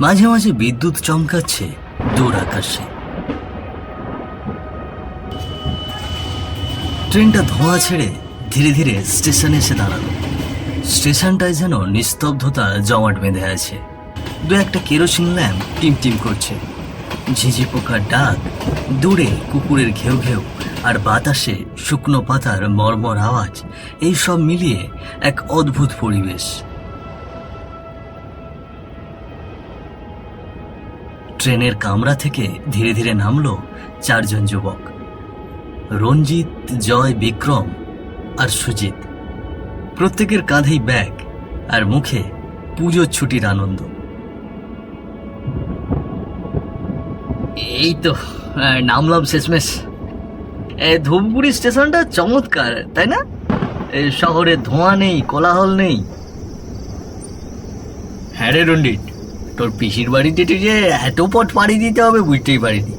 মাঝে মাঝে বিদ্যুৎ চমকাচ্ছে দূর আকাশে। ট্রেনটা ধোঁয়া ছেড়ে ধীরে ধীরে স্টেশনে এসে দাঁড়ালো। স্টেশনটায় যেন নিস্তব্ধতা জমাট বেঁধে আছে। দু একটা কেরোসিন ল্যাম্প টিমটিম করছে। ঝিঝি পোকার ডাক, দূরে কুকুরের ঘেউ ঘেউ, আর বাতাসে শুকনো পাতার মর্মর আওয়াজ, এই সব মিলিয়ে এক অদ্ভুত পরিবেশ। ট্রেনের কামরা থেকে ধীরে ধীরে নামলো চারজন যুবক, রঞ্জিত, জয়, বিক্রম আর সুজিত। প্রত্যেকের কাঁধেই ব্যাগ আর মুখে পুজোর ছুটির আনন্দ। এই তো নামলাম শেষমেশ। ধূপগুড়ি স্টেশনটা চমৎকার, তাই না? শহরে ধোঁয়া নেই, কোলাহল নেই। হ্যাঁ রে রঞ্জিত, তোর পিসির বাড়িতে যে এত পথ পাড়ি দিতে হবে বুঝতেই পারিনি।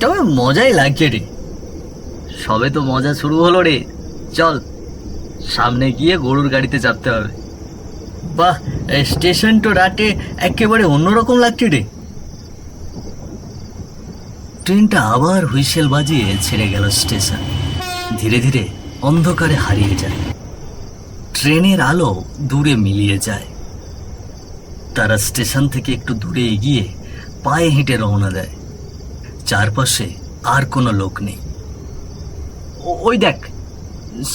তবে মজাই লাগছে রে। সবে তো মজা শুরু হলো রে। চল সামনে গিয়ে গরুর গাড়িতে চাপতে হবে। বাহ, স্টেশন তো রাতে একেবারে অন্যরকম লাগছে রে। ট্রেনটা আবার হুইসেল বাজিয়ে ছেড়ে গেল স্টেশন। ধীরে ধীরে অন্ধকারে হারিয়ে যায়। ট্রেনের আলো দূরে মিলিয়ে যায়। তারা স্টেশন থেকে একটু দূরে এগিয়ে পায়ে হেঁটে রওনা দেয়। চারপাশে আর কোনো লোক নেই। ওই দেখ,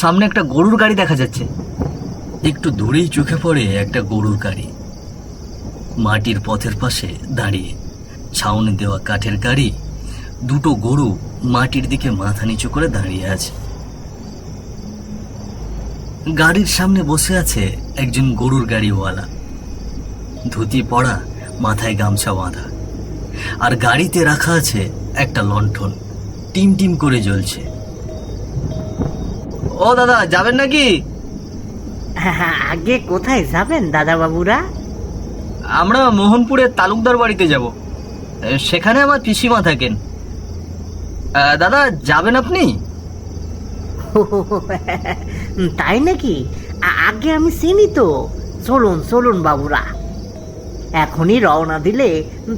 সামনে একটা গরুর গাড়ি দেখা যাচ্ছে। একটু দূরেই চোখে পড়ে একটা গরুর গাড়ি, মাটির পথের পাশে দাঁড়িয়ে। ছাউনি দেওয়া কাঠের গাড়ি, দুটো গরু মাটির দিকে মাথা নিচু করে দাঁড়িয়ে আছে। গাড়ির সামনে বসে আছে একজন গরুর গাড়িওয়ালা, ধুতি পরা, মাথায় গামছা বাঁধা। আর গাড়িতে রাখা আছে একটা লণ্ঠন, টিম টিম করে জ্বলছে। ও দাদা, যাবেন নাকি? আগে কোথায় যাবেন দাদা বাবুরা? আমরা মোহনপুরের তালুকদার বাড়িতে যাব। সেখানে আমার পিসিমা থাকেন। দাদা, যাবেন আপনি? তাই নাকি? আগে আমি চিনি তো। চলুন চলুন বাবুরা, এখনই রওনা দিলে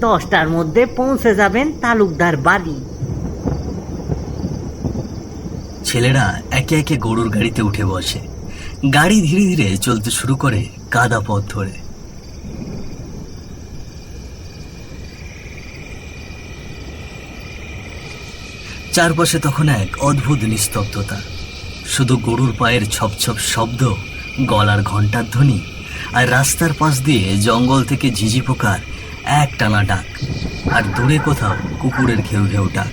10টার মধ্যে পৌঁছে যাবেন তালুকদার বাড়ি। ছেলেরা একে একে গরুর গাড়িতে উঠে বসে। গাড়ি ধীরে ধীরে চলতে শুরু করে কাদা পথ ধরে। চারপাশে তখন এক অদ্ভুত নিস্তব্ধতা। শুধু গরুর পায়ের ছপ ছপ শব্দ, গলার ঘণ্টার ধ্বনি, আর রাস্তার পাশ দিয়ে জঙ্গল থেকে ঝিঝি পোকার এক টানা ডাক, আর দূরে কোথাও কুকুরের ঘেউ ঘেউ ডাক।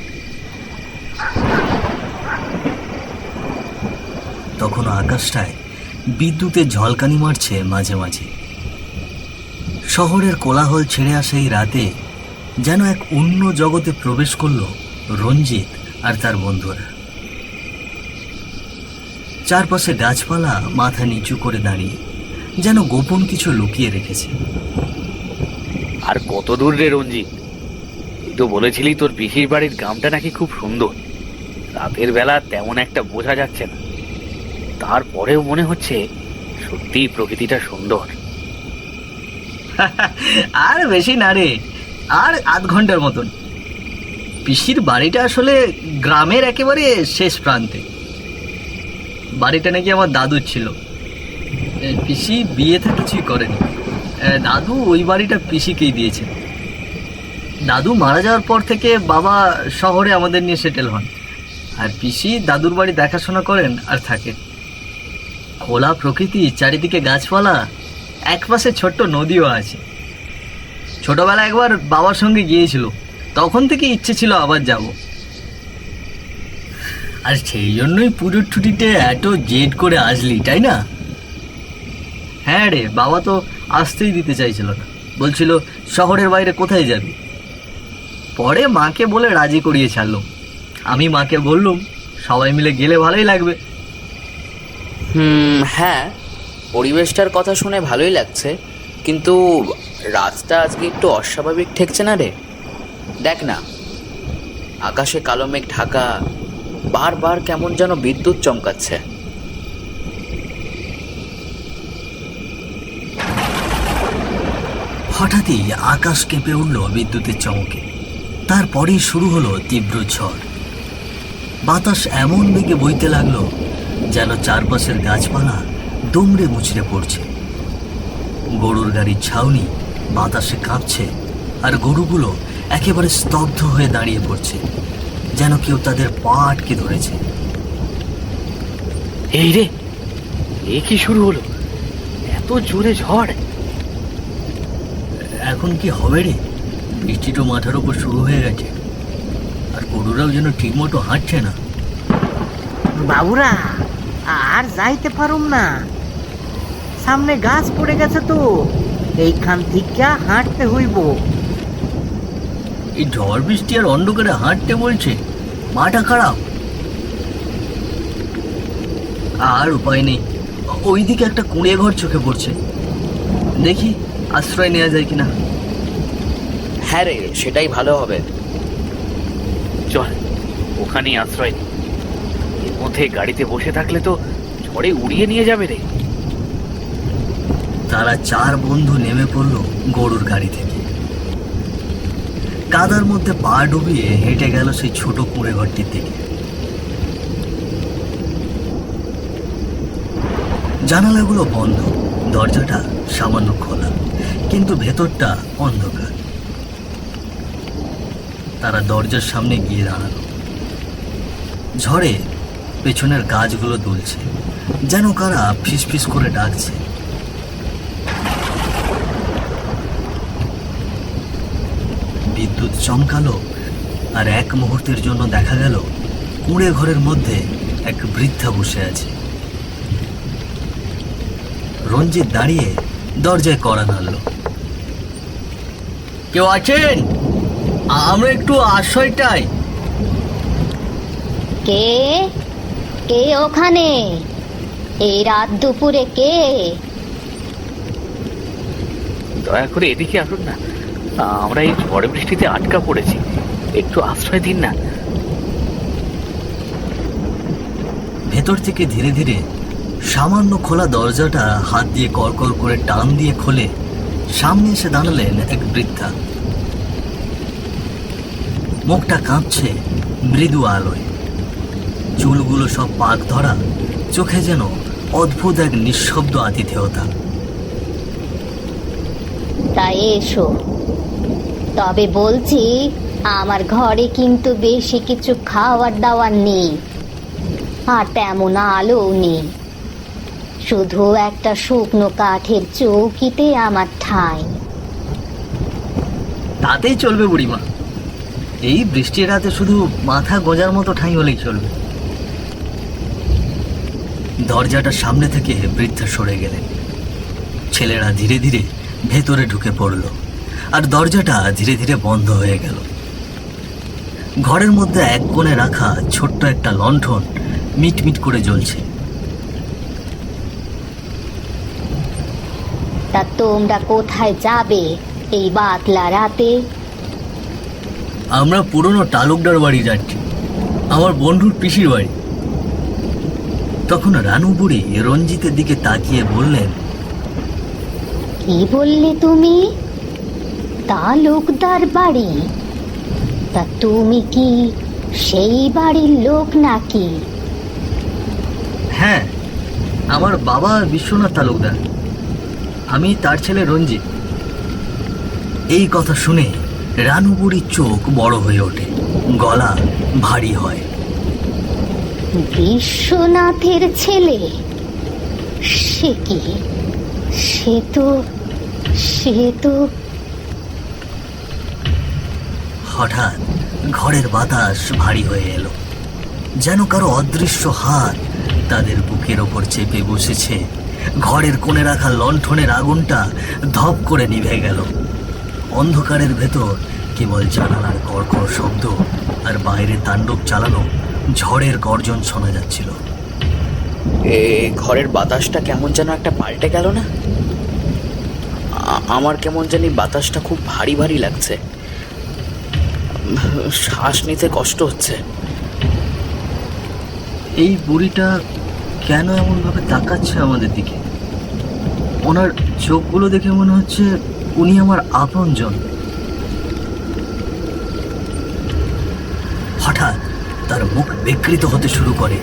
তখনও আকাশটায় বিদ্যুতের ঝলকানি মারছে মাঝে মাঝে। শহরের কোলাহল ছেড়ে আসা এই রাতে যেন এক অন্য জগতে প্রবেশ করলো রঞ্জিত আর তার বন্ধুরা। চারপাশে গাছপালা মাথা নিচু করে দাঁড়িয়ে, যেন গোপন কিছু লুকিয়ে রেখেছে। আর কত দূর রে রঞ্জিত? তুই তো বলেছিলি তোর পিসির বাড়ির গ্রামটা নাকি খুব সুন্দর। রাতের বেলা তেমন একটা বোঝা যাচ্ছে না, তারপরেও মনে হচ্ছে সত্যিই প্রকৃতিটা সুন্দর। আর বেশি না রে, আর আধ ঘন্টার মতন। পিসির বাড়িটা আসলে গ্রামের একেবারে শেষ প্রান্তে। বাড়িটা নাকি আমার দাদুর ছিল। পিসি বিয়েতে কিছুই করেনি। দাদু ওই বাড়িটা পিসিকেই দিয়েছে। দাদু মারা যাওয়ার পর থেকে বাবা শহরে আমাদের নিয়ে সেটেল হন, আর পিসি দাদুর বাড়ি দেখাশোনা করেন আর থাকেন। খোলা প্রকৃতি, চারিদিকে গাছপালা, একপাশে ছোট্ট নদীও আছে। ছোটবেলা একবার বাবার সঙ্গে গিয়েছিল, তখন থেকে ইচ্ছে ছিল আবার যাব। আর সেই জন্যই পুজোর ছুটিতে এত জেদ করে আসলি, তাই না? হ্যাঁ রে, বাবা তো আসতেই দিতে চাইছিল না, বলছিল শহরের বাইরে কোথায় যাবি। পরে মাকে বলে রাজি করিয়ে ছাড়লো। আমি মাকে বললুম সবাই মিলে গেলে ভালোই লাগবে। হ্যাঁ, পরিবেশটার কথা শুনে ভালোই লাগছে, কিন্তু রাতটা আজকে একটু অস্বাভাবিক ঠেকছে না রে? দেখ না, আকাশে কালো মেঘ ঢাকা, বারবার কেমন যেন বিদ্যুৎ চমকাচ্ছে। হঠাৎই আকাশ কেঁপে উঠল বিদ্যুতের চমকে। তারপরেই শুরু হলো তীব্র ঝড়। বাতাস এমন বেগে বইতে লাগলো যেন চারপাশের গাছপালা দুমড়ে মুচড়ে পড়ছে। গরুর গাড়ির ছাউনি বাতাসে কাঁপছে, আর গরুগুলো একেবারে স্তব্ধ হয়ে দাঁড়িয়ে পড়ছে, যেন কেউ তাদের পা আটকে ধরেছে। এই রে, এ কি শুরু হলো? এত জোরে ঝড়! এখন কি হবে রে? বৃষ্টিটা মাথার উপর শুরু হয়ে গেছে, আর গরুরাও যেন ঠিক মতো হাঁটছে না। বাবুরা, আর যাইতে পারুম না, সামনে গাছ পড়ে গেছে তো, এইখান থেকে হাঁটতে হইব। এই ঝড় বৃষ্টি আর অন্ধকারে হাঁটতে বলছে, মাথা খারাপ। আর উপায় নেই, ওইদিকে একটা কুঁড়ে ঘর চোখে পড়ছে, দেখি আশ্রয় নেওয়া যায় কিনা। হ্যাঁ রে, সেটাই ভালো হবে। চল, ওখানেই আশ্রয় নিই। এর মধ্যে গাড়িতে বসে থাকলে তো ঝড়ে উড়িয়ে নিয়ে যাবে রে। তারা চার বন্ধু নেমে পড়ল গরুর গাড়ি থেকে। কাদার মধ্যে পা ডুবিয়ে হেঁটে গেল সেই ছোট কুঁড়ে ঘরটির দিকে। জানালাগুলো বন্ধ, দরজাটা সামান্য খোলা, কিন্তু ভেতরটা অন্ধকার। তারা দরজার সামনে গিয়ে দাঁড়ালো। ঝড়ে পেছনের গাছগুলো দুলছে, যেন কারা ফিসফিস করে ডাকছে। বিদ্যুৎ চমকালো, আর এক মুহূর্তের জন্য দেখা গেল কুঁড়ে ঘরের মধ্যে এক বৃদ্ধা বসে আছে। রঞ্জিত দাঁড়িয়ে দরজায় কড়া নাড়ল। কেউ আছেন? আমরা একটু আশ্রয় চাই। কে কে ওখানে? এই রাত দুপুরে কে? দয়া করে এদিকে আসুন না, আমরা এই ঝড় বৃষ্টিতে আটকা পড়েছি, একটু আশ্রয় দিন না। ভেতর থেকে ধীরে ধীরে সামান্য খোলা দরজাটা হাত দিয়ে কড়কড় করে টান দিয়ে খোলে সামনে এসে দাঁড়ালেন এক বৃদ্ধা। মুখটা কাঁপছে মৃদু আলোয়, চুলগুলো সব পাক ধরা, চোখে যেন অদ্ভুত এক নিঃশব্দ আতিথেয়তা। তাই এসো, তবে বলছি আমার ঘরে কিন্তু বেশি কিছু খাওয়ার দাওয়ার নেই, আর তেমন আলো নেই। শুধু একটা শুকনো কাঠের চৌকিতে আমার ঠাঁই। তাতেই চলবে বুড়িমা, এই বৃষ্টির রাতে শুধু মাথা গোজার মতো ঠাঁই হলেই চলবে। দরজাটা সামনে থেকে বৃদ্ধা সরে গেলেন। ছেলেরা ধীরে ধীরে ভেতরে ঢুকে পড়ল, আর দরজাটা ধীরে ধীরে বন্ধ হয়ে গেল। ঘরের মধ্যে এক কোণে রাখা ছোট্ট একটা লণ্ঠন মিটমিট করে জ্বলছে। তা তোমরা কোথায় যাবে এই বাতলা রাতে? আমরা পুরনো তালুকদার বাড়ি যাচ্ছি, আমার বন্ধুর পিসির বাড়ি। তখন রানু বুড়ি রঞ্জিতের দিকে তাকিয়ে বললেন, কি বললে তুমি? তালুকদার বাড়ি? তা তুমি কি সেই বাড়ির লোক নাকি? হ্যাঁ, আমার বাবা বিশ্বনাথ তালুকদার, আমি তার ছেলে রঞ্জিত। এই কথা শুনে রানু বুড়ির চোখ বড় হয়ে ওঠে, গলা ভারী হয়। বিশ্বনাথের ছেলে? সে কি? সে তো হঠাৎ ঘরের বাতাস ভারী হয়ে এলো, যেন কারো অদৃশ্য হাত তাদের বুকের ওপর চেপে বসেছে। ঘরের কোণে রাখা লণ্ঠনের আগুনটা ধপ করে নিভে গেল। অন্ধকারের ভেতর কেবল জানালার কড়কড় শব্দ আর বাইরে তাণ্ডব চালানো ঝড়ের গর্জন শোনা যাচ্ছিল। ঘরের বাতাসটা কেমন যেন একটা পাল্টে গেল না? আমার কেমন জানি বাতাসটা খুব ভারী ভারী লাগছে, শ্বাস নিতে কষ্ট হচ্ছে। এই বুড়িটা কেন এমনভাবে তাকাচ্ছে আমাদের দিকে? ওনার চোখগুলো দেখে মনে হচ্ছে উনি আমার আপনজন। হঠাৎ তার মুখ বিকৃত হতে শুরু করে,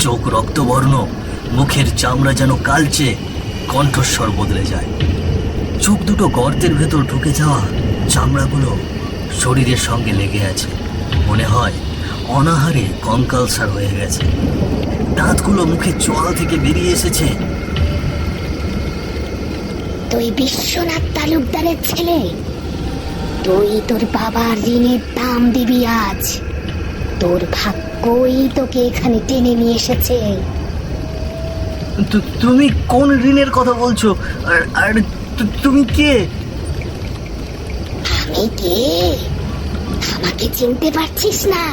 চোখ রক্তবর্ণ, মুখের চামড়া যেন কালচে, কণ্ঠস্বর বদলে যায়। চোখ দুটো গর্তের ভেতর ঢুকে যাওয়া, চামড়াগুলো শরীরের সঙ্গে লেগে আছে, মনে হয় অনাহারে কঙ্কালসার হয়ে গেছে। দাঁতগুলো মুখে চোয়াল থেকে বেরিয়ে এসেছে। তুই বিশ্বনাথ তালুকদারের ছেলে, তুই তোর বাবার ঋণের দাম দিবি আজ। তোর ভাগ্যই তোকে এখানে টেনে নিয়ে এসেছে। তুমি কোন ঋণের কথা বলছো? আর তুমি কে? আমি কে? আমাকে চিনতে পারছিস না?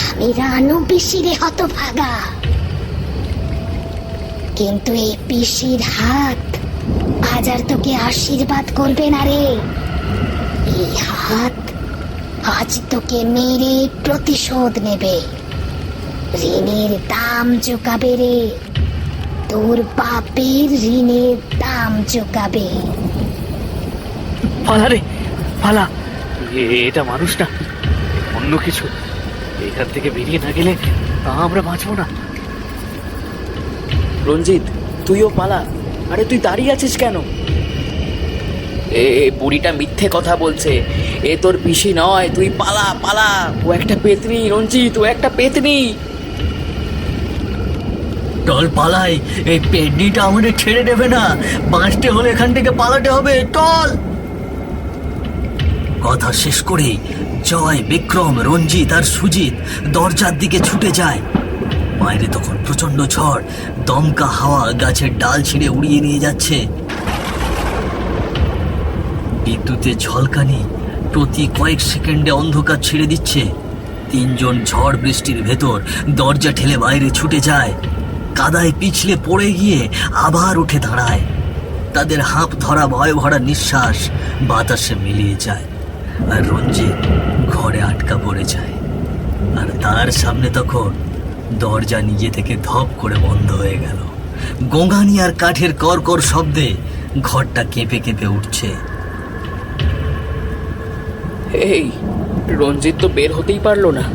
আমি রানু পিসিরে হতভাগা। কিন্তু এই পিসির হাত আজ আর তোকে আশীর্বাদ করবে না রে। এই হাত আজ তোকে মেরে প্রতিশোধ নেবে, ঋণের দাম চুকাবে রে। তোর বাপের ঋণের দাম চুকাবে। পালা রে, পালা। এটা মানুষ না, অন্য কিছু। এখান থেকে বেরিয়ে না গেলে আমরা বাঁচবো না। রঞ্জিত, তুইও পালা। আরে তুই দাঁড়িয়ে আছিস কেন? এ বুড়িটা মিথ্যে কথা বলছে, এ তোর পিসি নয়। তুই পালা, পালা। ও একটা পেতনি রঞ্জিত, ও একটা পেতনি। টল পালাই, এই পেডনিটা আমাদের ছেড়ে দেবে না। বাঁচতে হলে এখান থেকে পালাতে হবে, টল। কথা শেষ করে জয়, বিক্রম, রঞ্জিত আর সুজিত দরজার দিকে ছুটে যায়। বাইরে তখন প্রচন্ড ঝড়, দমকা হাওয়া গাছের ডাল ছিঁড়ে উড়িয়ে নিয়ে যাচ্ছে। বিদ্যুতের ঝলকানি প্রতি কয়েক সেকেন্ডে অন্ধকার ছেড়ে দিচ্ছে। তিনজন ঝড় বৃষ্টির ভেতর দরজা ঠেলে বাইরে ছুটে যায়। কাদায় পিছলে পড়ে গিয়ে আবার উঠে দাঁড়ায়। তাদের হাঁপ ধরা ভয় ভরা নিঃশ্বাস বাতাসে মিলিয়ে যায়, আর রঞ্জিত ঘরে আটকা পড়ে যায়। আর তার সামনে তখন দরজা নিজে থেকে ধপ করে বন্ধ হয়ে গেল। গোঙানি আর কাঠের কর্কর শব্দে ঘরটা কেঁপে কেঁপে উঠছে। এই রঞ্জিত তো বের হতেই পারলো না।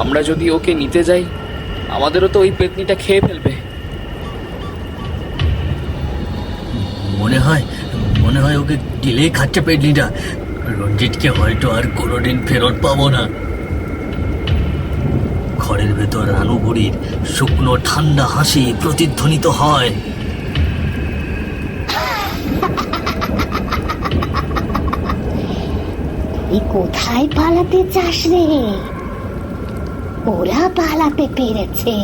আমরা যদি ওকে নিতে যাই, আমাদেরও তো ওই পেতনিটা খেয়ে ফেলবে। মনে হয় ওকে গিলেই খাচ্ছে পেডনিটা। রঞ্জিতকে হয়তো আর কোনোদিন ফেরত পাবো না। ঘরের ভেতর রানু বুড়ির শুকনো ঠান্ডা হাসি প্রতিধ্বনিত হয়। তুই কোথায় পালাতে চাস রে? ওরা পালাতে পেরেছে,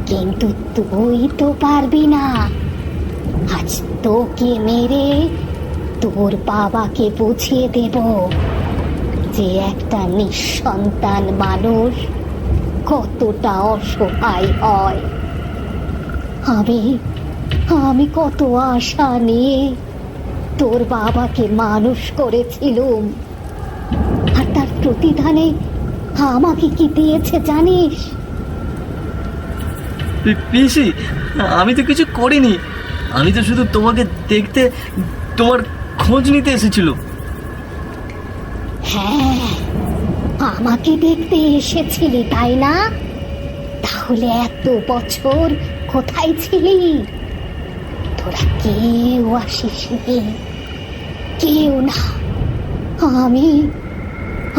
কিন্তু তুই তো পারবি না। আজ তোকে মেরে তোর বাবাকে বুঝিয়ে দেব যে একটা নিঃসন্তান মানুষ কতটা অসহায় হয়। আমি কত আশা নিয়ে তোর বাবাকে মানুষ করেছিলুম, আর তার প্রতিদানে আমাকে কি দিয়েছে জানিস? পিসি, আমি তো কিছু করিনি। আমি তো শুধু তোমাকে দেখতে, তোমার খোঁজ নিতে এসেছিল। হ্যাঁ, আমাকে দেখতে এসেছিলি তাই না? তাহলে এত বছর কোথায় ছিলি? তোরা কেউ আসিসনি, কেউ না।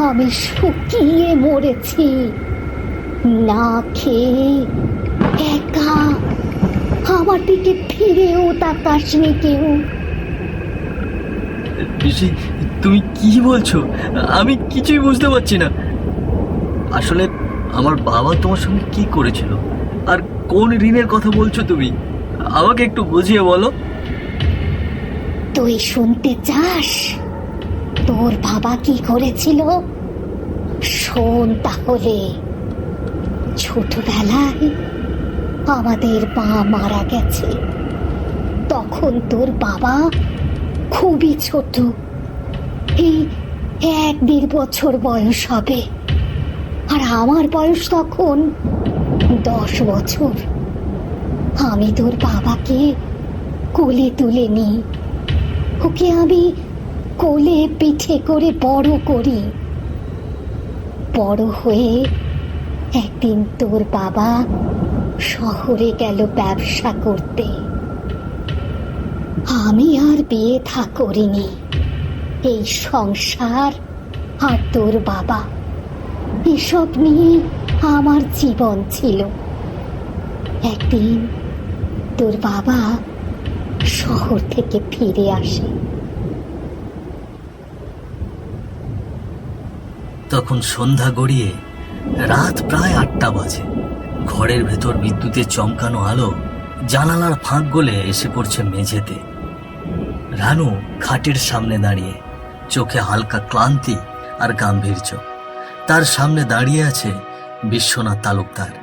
আমি শুকিয়ে মরেছি, না খেয়ে, একা। আমার দিকে ফিরেও তাকাসনি কেউ। পিসি, তুমি কি বলছো? আমি কিছুই বুঝতে পারছি না। আসলে আমার বাবা তোমার সঙ্গে কি করেছিল, আর কোন ঋণের কথা বলছো তুমি? আমাকে একটু বুঝিয়ে বলো। তুই শুনতে চাস তোর বাবা কি করেছিল? শোন তাহলে। ছোটবেলায় আমাদের মা মারা গেছে। তখন তোর বাবা খুবই ছোট, এই 1-1.5 বছর বয়স হবে। আর আমার বয়স তখন 10 বছর। আমি তোর বাবাকে কোলে তুলে নিই, ওকে আমি কোলে পিঠে করে বড় করি। বড় হয়ে একদিন তোর বাবা শহরে গেল ব্যবসা করতে। আমি আর বিয়ে থা করিনি। এই সংসার আর তোর বাবা, এসব নিয়ে আমার জীবন ছিল। একদিন তোর বাবা শহর থেকে ফিরে আসে। তখন সন্ধ্যা গড়িয়ে রাত প্রায় 8টা বাজে। ঘরের ভেতর বিদ্যুতের চমকানো আলো জানালার ফাঁক গলে এসে পড়ছে মেঝেতে। রানু খাটের সামনে দাঁড়িয়ে, চোখে হালকা ক্লান্তি আর গাম্ভীর্য। তার সামনে দাঁড়িয়ে আছে বিশ্বনাথ তালুকদার,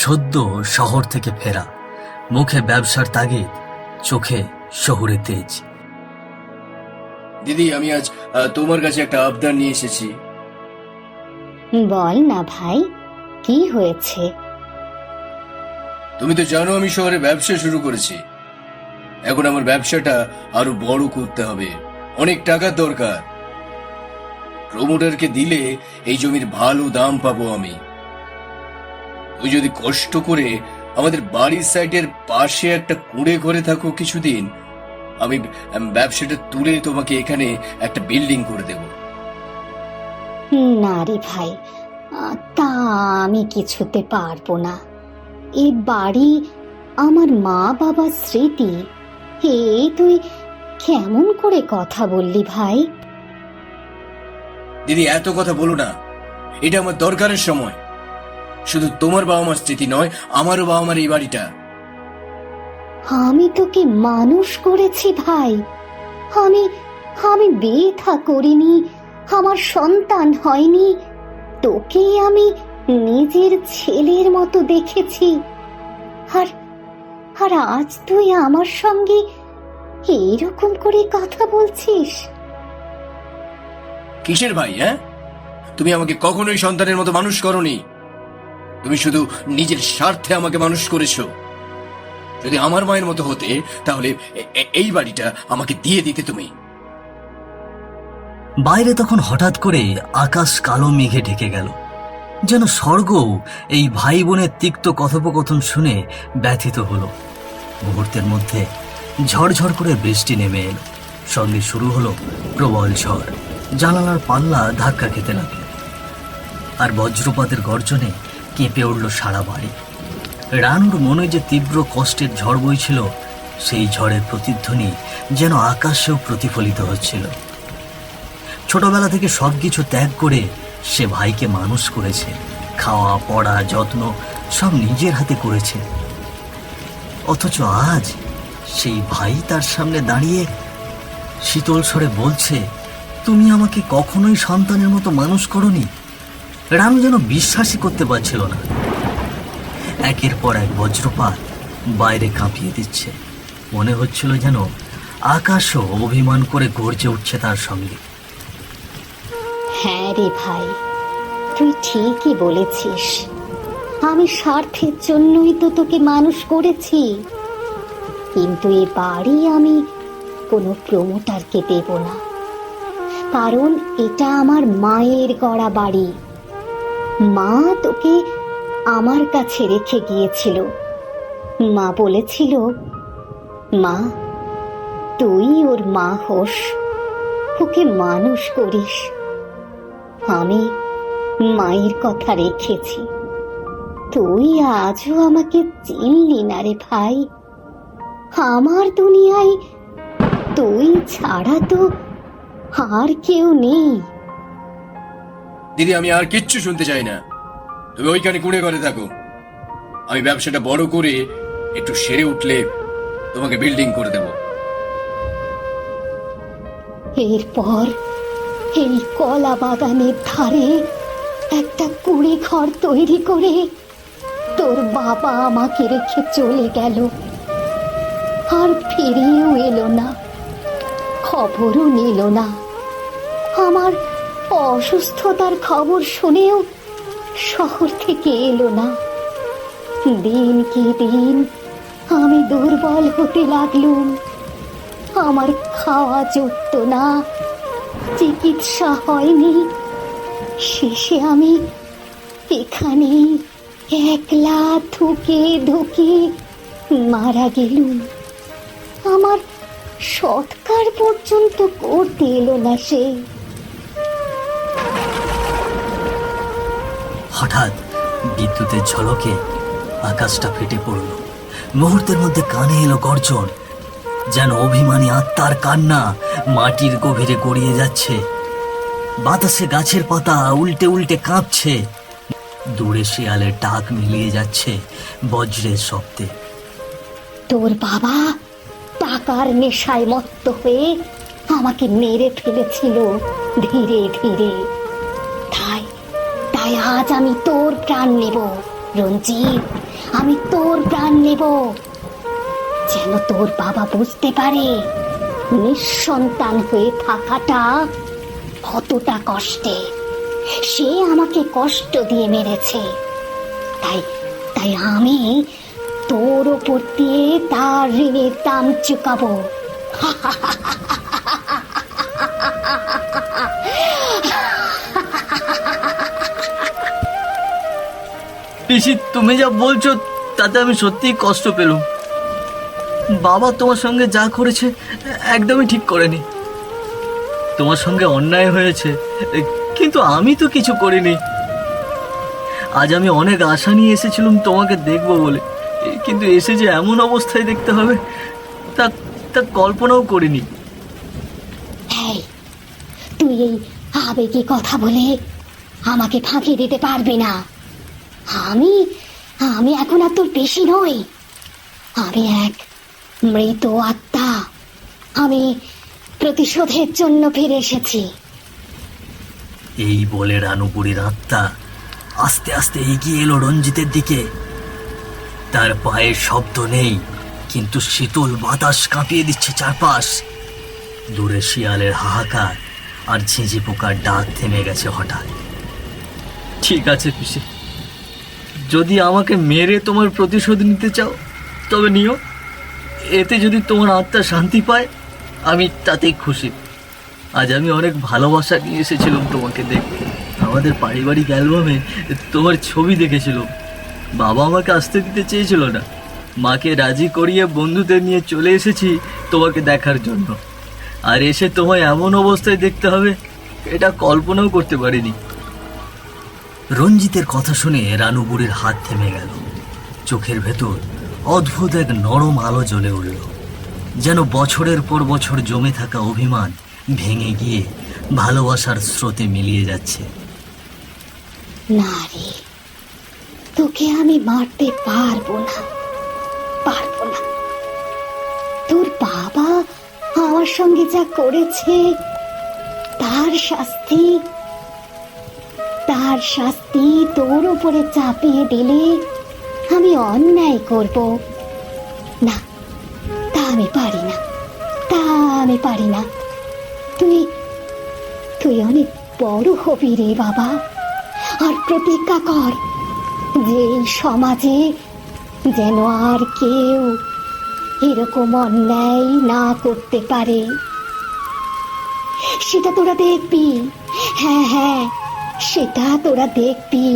সদ্য শহর থেকে ফেরা, মুখে ব্যবসার তাগিদ, চোখে শহুরে তেজ। দিদি, আমি আজ তোমার কাছে একটা আবদার নিয়ে এসেছি। বল না ভাই, কি হয়েছে? তুমি তো জানো আমি শহরে ব্যবসা শুরু করেছি। এখন আমার ব্যবসাটা আরো বড় করতে হবে, অনেক টাকার দরকার। প্রমোটারকে দিলে এই জমির ভালো দাম পাবো আমি। তুই যদি কষ্ট করে আমাদের বাড়ির সাইডের পাশে একটা কুঁড়ে ঘরে থাকো কিছুদিন, আমি ব্যবসাটা তুলে তোমাকে এখানে একটা বিল্ডিং করে দেব। না রে ভাই, তা আমি কিছুতে পারবো না। এই বাড়ি আমার মা বাবার স্মৃতি। তুই কেমন করে কথা বললি ভাই? দিদি, এত কথা বলো না, এটা আমার দরকারের সময়। শুধু তোমার বাবা মার স্মৃতি নয়, আমারও বাবা মার এই বাড়িটা। আমি তোকে মানুষ করেছি ভাই। আমি আমি বিয়ে থা করিনি, আমার সন্তান হয়নি, তোকেই আমি নিজের ছেলের মতো দেখেছি। আর আর আজ তুই আমার সঙ্গে এইরকম করে কথা বলছিস? কিসের ভাই? হ্যাঁ, তুমি আমাকে কখনোই সন্তানের মতো মানুষ করনি। তুমি শুধু নিজের স্বার্থে আমাকে মানুষ করেছো। যদি আমার মায়ের মতো হতে, তাহলে এই বাড়িটা আমাকে দিয়ে দিতে তুমি। বাইরে তখন হঠাৎ করে আকাশ কালো মেঘে ঢেকে গেল, যেন স্বর্গও এই ভাই বোনের তিক্ত কথোপকথন শুনে ব্যথিত হলো। মুহূর্তের মধ্যে ঝড়ঝড় করে বৃষ্টি নেমে এলো, সঙ্গে শুরু হলো প্রবল ঝড়। জানালার পাল্লা ধাক্কা খেতে লাগলো, আর বজ্রপাতের গর্জনে কেঁপে উঠল সারা বাড়ি। রানুর মনে যে তীব্র কষ্টের ঝড় বইছিল, সেই ঝড়ের প্রতিধ্বনি যেন আকাশেও প্রতিফলিত হচ্ছিল। ছোটবেলা থেকে সবকিছু ত্যাগ করে সে ভাইকে মানুষ করেছে, খাওয়া পড়া যত্ন সব নিজের হাতে করেছে। অথচ আজ সেই ভাই তার সামনে দাঁড়িয়ে শীতল স্বরে বলছে, তুমি আমাকে কখনোই সন্তানের মতো মানুষ করনি। রানু যেন বিশ্বাসই করতে পারছিল না। একের পর এক বজ্রপাত বাইরে কাঁপিয়ে দিচ্ছে, মনে হচ্ছিল যেন আকাশও অভিমান করে গর্জে উঠছে তার সঙ্গে। হ্যাঁ রে ভাই, তুই ঠিকই বলেছিস। আমি স্বার্থের জন্যই তো তোকে মানুষ করেছি। কিন্তু এ বাড়ি আমি কোনো প্রমোটারকে দেব না, কারণ এটা আমার মায়ের গড়া বাড়ি। মা তোকে আমার কাছে রেখে গিয়েছিল। মা বলেছিল, মা তুই ওর মা হোস, ওকে মানুষ করিস। আমি মায়ের কথা রেখেছি। তুই আজও আমাকে চিনলি না রে ভাই। আমার দুনিয়ায় তুই ছাড়া তো আর কেউ নেই। দিদি, আমি আর কিচ্ছু শুনতে চাই না। তুমি ওইখানে কুঁড়ে ঘরে থাকো। আমি ব্যবসাটা বড় করে একটু সেরে উঠলে তোমাকে বিল্ডিং করে দেব। এরপর এই কলা বাগানের ধারে একটা কুঁড়ে ঘর তৈরি করে তোর বাবা আমাকে রেখে চলে গেল। আর ফিরেও এলো না, খবরও নিল না। আমার অসুস্থতার খবর শুনেও শহর থেকে এলো না। দিন কি দিন আমি দুর্বল হতে লাগলুম। আমার খাওয়া জুটত না, চিকিৎসা হয়নি। শেষে আমি এখানেই একলা ধুকে ধুকে মারা গেলুম। আমার সৎকার পর্যন্ত করতে এলো না সে। হঠাৎ বিদ্যুতের ঝলকে আকাশটা ফেটে পড়ল। মুহূর্তের মধ্যে কানে এলো গর্জন, যেন অভিমানী আত্মার কান্না মাটির গভীরে গড়িয়ে যাচ্ছে। বাতাসে গাছের পাতা উল্টে উল্টে কাঁপছে, দূরে শিয়ালের ডাক মিলিয়ে যাচ্ছে বজ্রের শব্দে। তোর বাবা টাকার নেশায় মত্ত হয়ে আমাকে মেরে ফেলেছিল ধীরে ধীরে। তাই তাই আজ আমি তোর প্রাণ নেব রঞ্জিত, আমি তোর প্রাণ নেব, যেন তোর বাবা বুঝতে পারে নিঃসন্তান হয়ে থাকাটা কতটা কষ্টে। সে আমাকে কষ্ট দিয়ে মেরেছে, তাই তাই আমি তোর ওপর দিয়ে তার ঋণের দাম চুকাবো। পিসি, তুমি যা বলছো তাতে আমি সত্যিই কষ্ট পেলাম। বাবা তোমার সঙ্গে যা করেছে একদমই ঠিক করেনি। তোমার সঙ্গে অন্যায় হয়েছে, কিন্তু আমি তো কিছু করিনি। আজ আমি অনেক আশা নিয়ে এসেছিলাম তোমাকে দেখবো বলে, কিন্তু এসে যে এমন অবস্থায় দেখতে হবে তা তা কল্পনাও করিনি। এই, তুই এই আবেগী কথা বলে আমাকে ফাঁকি দিতে পারবি না। আমি আমি এখন আর তোর বেশি নই। আমি এক মৃত আত্মা। আমি প্রতিশোধের জন্য ফিরে এসেছি। এই বলে রানুপুরীর আত্মা আস্তে আস্তে এগিয়ে এলো রঞ্জিতের দিকে। তার পায়ের শব্দ নেই, কিন্তু শীতল বাতাস কাঁপিয়ে দিচ্ছে চারপাশ। দূরে শিয়ালের হাহাকার আর ঝিঁঝি পোকার ডাক থেমে গেছে হঠাৎ। ঠিক আছে পিসি, যদি আমাকে মেরে তোমার প্রতিশোধ নিতে চাও তবে নিও। এতে যদি তোমার আত্মা শান্তি পায় আমি তাতেই খুশি। আজ আমি অনেক ভালোবাসা নিয়ে এসেছিলাম তোমাকে দেখতে। আমাদের পারিবারিক অ্যালবামে তোমার ছবি দেখেছিলাম। বাবা আমাকে আসতে দিতে চেয়েছিল না, মাকে রাজি করিয়ে বন্ধুদের নিয়ে চলে এসেছি তোমাকে দেখার জন্য। আর এসে তোমায় এমন অবস্থায় দেখতে হবে এটা কল্পনাও করতে পারিনি। রঞ্জিতের কথা শুনে রানু বুড়ির হাত থেমে গেল। চোখের ভেতর অদ্ভুত এক নরম আলো জ্বলে উঠল, যেন বছরের পর বছর জমে থাকা অভিমান ভেঙে গিয়ে ভালোবাসার স্রোতে মিলিয়ে যাচ্ছে। না রে, তোকে আমি মারতে পারবো না, পারবো না। তোর বাবা আমার সঙ্গে যা করেছে তার শাস্তি তোর উপরে চাপিয়ে দিলে আমি অন্যায় করব না। তা আমি পারি না, তা আমি পারি না। তুই অনেক বড় হবি রে বাবা, আর প্রতিজ্ঞা কর যে এই সমাজে যেন আর কেউ এরকম অন্যায় না করতে পারে। সেটা তোরা দেখবি, হ্যাঁ হ্যাঁ, সেটা তোরা দেখবি।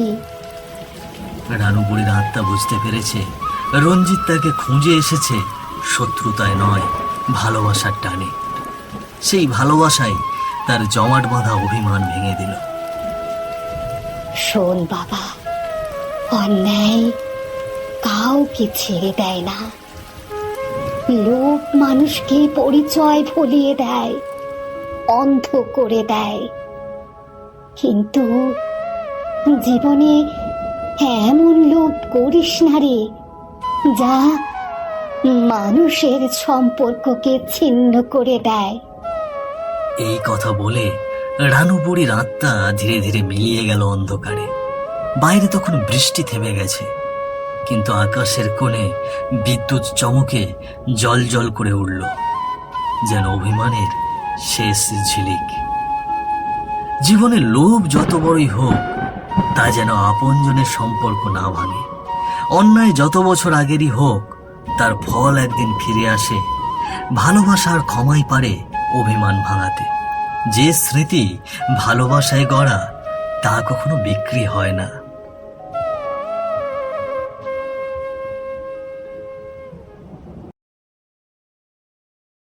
রানু বুড়ির আত্মা বুঝতে পেরেছে রঞ্জিত তাকে খুঁজে এসেছে শত্রুতায় নয়, ভালোবাসার টানে। সেই ভালোবাসাই তার জমাট বাঁধা অভিমান ভেঙে দিল। শোন বাবা, অন্যায় কাউকে ছেড়ে দেয় না। লোভ মানুষকে পরিচয় ভুলিয়ে দেয়, অন্ধ করে দেয়। কিন্তু জীবনে এমন লোভ করিস না রে যা মানুষের সম্পর্ককে ছিন্ন করে দেয়। এই কথা বলে রানু বুড়ির আত্মা ধীরে ধীরে মিলিয়ে গেল অন্ধকারে। বাইরে তখন বৃষ্টি থেমে গেছে, কিন্তু আকাশের কোণে বিদ্যুৎ চমকে জল জল করে উঠল, যেন অভিমানের শেষ ঝিলিক। জীবনে লোভ যত বড়ই হোক, তা যেন আপনজনের সম্পর্ক না ভাঙে। অন্যায় যত বছর আগেরই হোক, তার ফল একদিন ফিরে আসে। ভালোবাসা আর ক্ষমাই পারে অভিমান ভাঙাতে। যে স্মৃতি ভালোবাসায় গড়া তা কখনো বিক্রি হয় না।